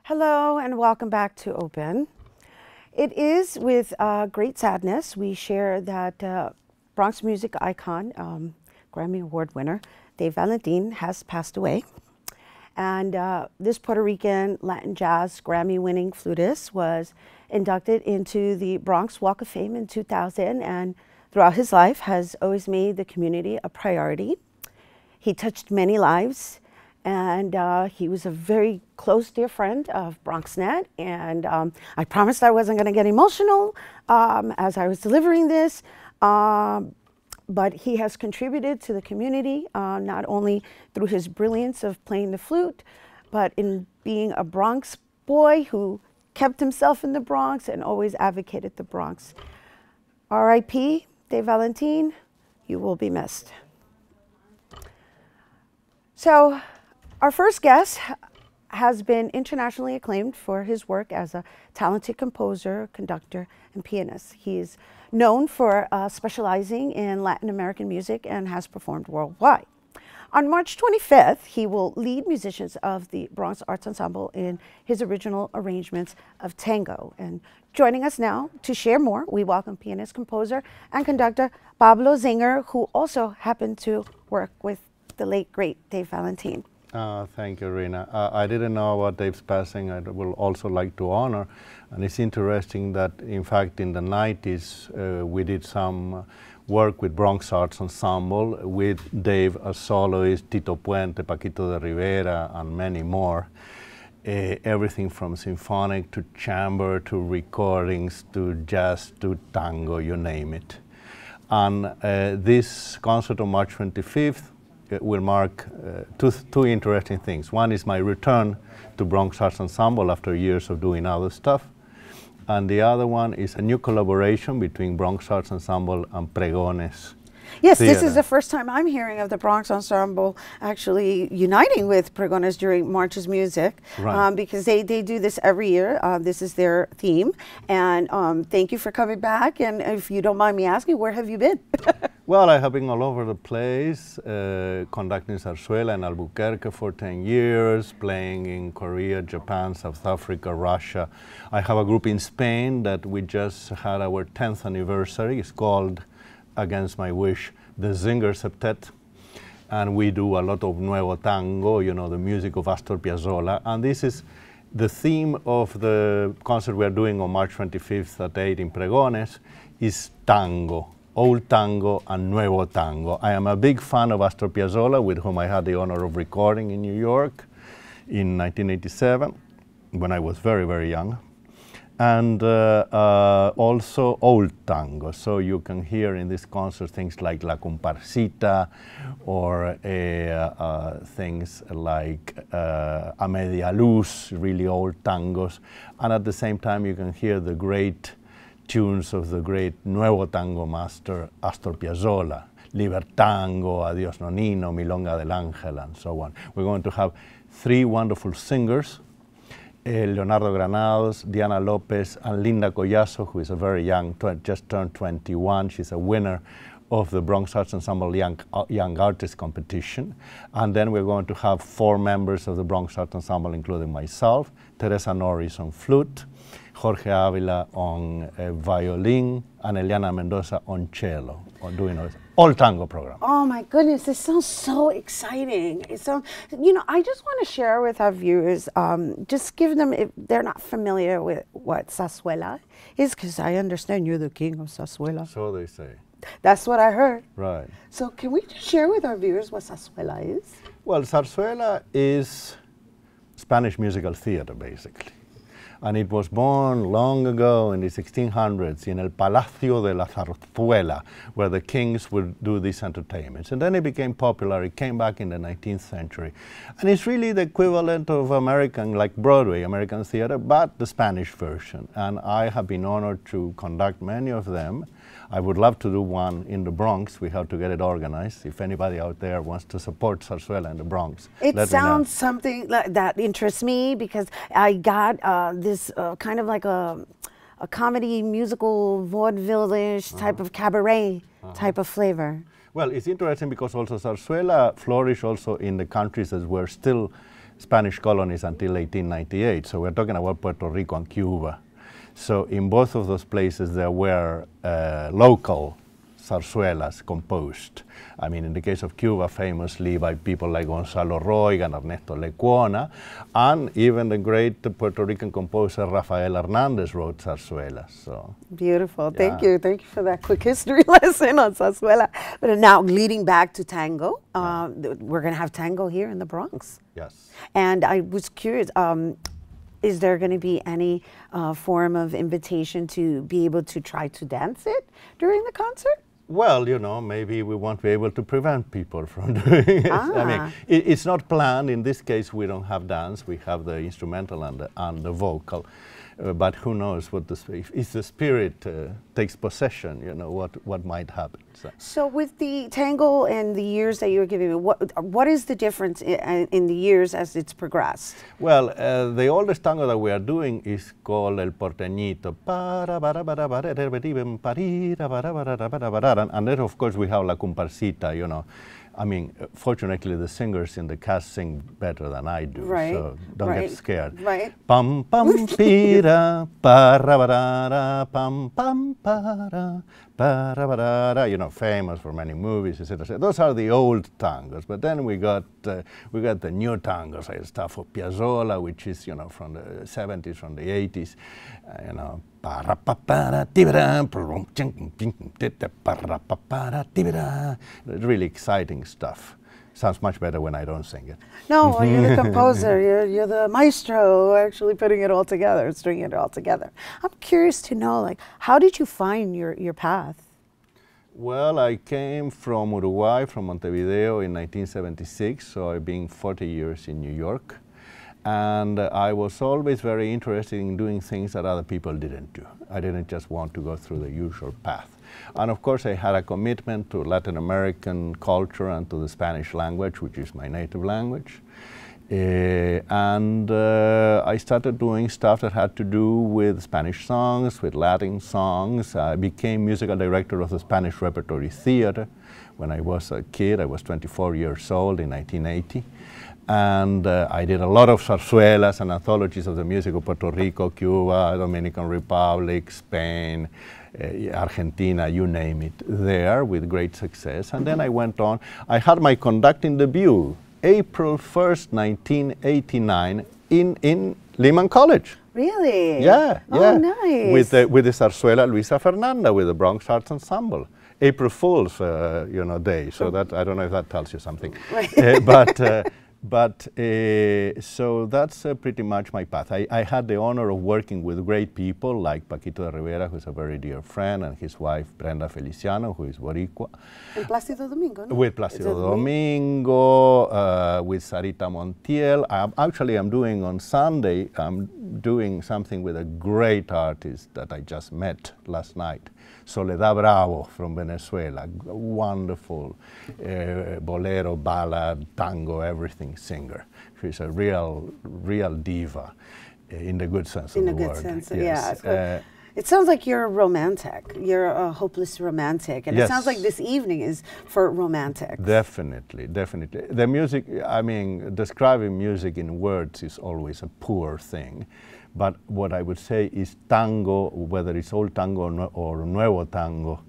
Hello and welcome back to Open. It is with great sadness we share that Bronx music icon, Grammy Award winner, Dave Valentin has passed away. And this Puerto Rican Latin jazz Grammy-winning flutist was inducted into the Bronx Walk of Fame in 2000 and throughout his life has always made the community a priority. He touched many lives. And he was a very close, dear friend of BronxNet. And I promised I wasn't going to get emotional as I was delivering this. But he has contributed to the community, not only through his brilliance of playing the flute, but in being a Bronx boy who kept himself in the Bronx and always advocated the Bronx. R.I.P. Dave Valentin, you will be missed. So, our first guest has been internationally acclaimed for his work as a talented composer, conductor, and pianist. He is known for specializing in Latin American music and has performed worldwide. On March 25th, he will lead musicians of the Bronx Arts Ensemble in his original arrangements of Tango. And joining us now to share more, we welcome pianist, composer, and conductor Pablo Zinger, who also happened to work with the late, great Dave Valentin. Thank you, Rhina. I didn't know about Dave's passing. I will also like to honor. And it's interesting that, in fact, in the 90s, we did some work with Bronx Arts Ensemble with Dave as soloist, Tito Puente, Paquito de Rivera, and many more. Everything from symphonic to chamber to recordings to jazz to tango, you name it. And this concert on March 25th will mark two interesting things. One is my return to Bronx Arts Ensemble after years of doing other stuff. And the other one is a new collaboration between Bronx Arts Ensemble and Pregones. Yes, Theater. This is the first time I'm hearing of the Bronx Ensemble actually uniting with Pregones during March's music, right. Because they do this every year. This is their theme. And thank you for coming back. And if you don't mind me asking, where have you been? Well, I have been all over the place, conducting zarzuela in Albuquerque for 10 years, playing in Korea, Japan, South Africa, Russia. I have a group in Spain that we just had our 10th anniversary. It's called, against my wish, the Zinger Septet. And we do a lot of Nuevo Tango, you know, the music of Astor Piazzolla. And this is the theme of the concert we are doing on March 25th at 8 in Pregones is tango. Old Tango and Nuevo Tango. I am a big fan of Astor Piazzolla, with whom I had the honor of recording in New York in 1987, when I was very, very young. And also Old Tango. So you can hear in this concert things like La Comparsita or things like A Media Luz, really old tangos. And at the same time you can hear the great tunes of the great Nuevo Tango master Astor Piazzolla, Libertango, Adiós Nonino, Milonga del Ángel, and so on. We're going to have three wonderful singers, Leonardo Granados, Diana Lopez, and Linda Collazo, who is a very young, just turned 21. She's a winner of the Bronx Arts Ensemble Young Artist Competition. And then we're going to have four members of the Bronx Arts Ensemble, including myself, Teresa Norris on flute, Jorge Avila on violin, and Eliana Mendoza on cello, on doing an all tango program. Oh my goodness, this sounds so exciting. It sounds, you know, I just want to share with our viewers, just give them, if they're not familiar with what zarzuela is, because I understand you're the king of zarzuela. So they say. That's what I heard. Right. So can we just share with our viewers what zarzuela is? Well, zarzuela is Spanish musical theater, basically. And it was born long ago in the 1600s in El Palacio de la Zarzuela, where the kings would do these entertainments. And then it became popular. It came back in the 19th century. And it's really the equivalent of American, like Broadway, American theater, but the Spanish version. And I have been honored to conduct many of them. I would love to do one in the Bronx. We have to get it organized. If anybody out there wants to support zarzuela in the Bronx, it sounds something like that interests me, because I got this kind of like a comedy musical vaudeville-ish type of cabaret type of flavor. Well, it's interesting because also zarzuela flourished also in the countries that were still Spanish colonies until 1898. So we're talking about Puerto Rico and Cuba. So in both of those places there were local zarzuelas composed. I mean, in the case of Cuba, famously by people like Gonzalo Roig and Ernesto Lecuona, and even the great Puerto Rican composer Rafael Hernandez wrote zarzuelas. So beautiful. yeah. Thank you for that quick history lesson on zarzuela. But now leading back to tango, we're going to have tango here in the Bronx. Yes. And I was curious, is there going to be any form of invitation to be able to try to dance it during the concert? Well, you know, maybe we won't be able to prevent people from doing it. I mean, it's not planned. In this case, we don't have dance. We have the instrumental and the vocal. But who knows what if the spirit takes possession, you know, what might happen. So with the tango and the years that you're giving me, what is the difference in the years as it's progressed? Well, the oldest tango that we are doing is called El Porteñito. And then, of course, we have La Comparsita, you know. I mean, fortunately, the singers in the cast sing better than I do, so don't get scared. Right. Pam pam pira para barara pam pam para barara. You know, famous for many movies, etc. Those are the old tangos. But then we got the new tangos, like stuff for Piazzolla, which is, you know, from the 70s, from the 80s. You know. Really exciting stuff. Sounds much better when I don't sing it. No, you're the composer, you're the maestro actually putting it all together, stringing it all together. I'm curious to know, like, how did you find your path? Well, I came from Uruguay, from Montevideo in 1976, so I've been 40 years in New York. And I was always very interested in doing things that other people didn't do. I didn't just want to go through the usual path. And of course, I had a commitment to Latin American culture and to the Spanish language, which is my native language. I started doing stuff that had to do with Spanish songs, with Latin songs. I became musical director of the Spanish Repertory Theater when I was a kid. I was 24 years old in 1980. And I did a lot of zarzuelas and anthologies of the music of Puerto Rico, Cuba, Dominican Republic, Spain, Argentina, you name it, there with great success. And then I went on. I had my conducting debut April 1st, 1989 in Lehman College. Really? Yeah, yeah. Oh, nice. With the zarzuela Luisa Fernanda with the Bronx Arts Ensemble. April Fool's, you know, day. So that, I don't know if that tells you something. So that's pretty much my path. I had the honor of working with great people like Paquito de Rivera, who's a very dear friend, and his wife Brenda Feliciano, who is Boricua. And Plácido Domingo, no? With Plácido Domingo, with Sarita Montiel. I'm doing on Sunday, I'm doing something with a great artist that I just met last night. Soledad Bravo from Venezuela, wonderful bolero, ballad, tango, everything singer. She's a real diva in the good sense of the word. In a good sense, yes. yeah. It sounds like you're a romantic. You're a hopeless romantic. And it sounds like this evening is for romantics. Definitely, definitely. The music, I mean, describing music in words is always a poor thing. But what I would say is tango, whether it's old tango or nuevo tango,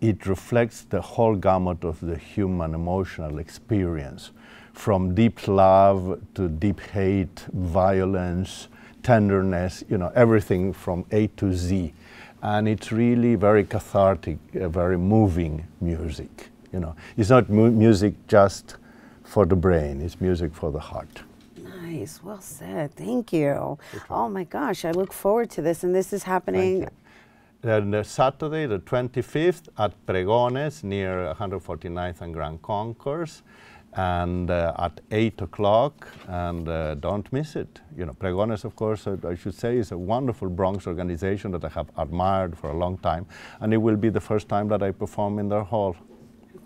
it reflects the whole gamut of the human emotional experience, from deep love to deep hate, violence, tenderness, you know, everything from A to Z. And it's really very cathartic, very moving music. You know, it's not music just for the brain, it's music for the heart. Nice, well said, thank you. Oh my gosh, I look forward to this, and this is happening. Then Saturday, the 25th, at Pregones, near 149th and Grand Concourse, and at 8 o'clock, and don't miss it. You know, Pregones, of course, I should say, is a wonderful Bronx organization that I have admired for a long time, and it will be the first time that I perform in their hall.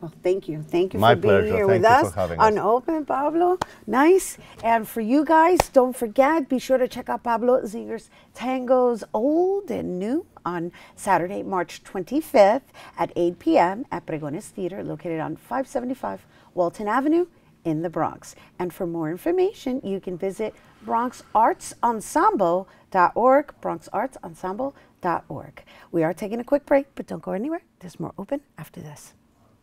Well, thank you. Thank you My for being pleasure. here Thank with you us for having on us. Open, Pablo. Nice. And for you guys, don't forget, be sure to check out Pablo Zinger's Tangos Old and New on Saturday, March 25th at 8 p.m. at Pregones Theater, located on 575 Walton Avenue in the Bronx. And for more information, you can visit BronxArtsEnsemble.org, BronxArtsEnsemble.org. We are taking a quick break, but don't go anywhere. There's more Open after this.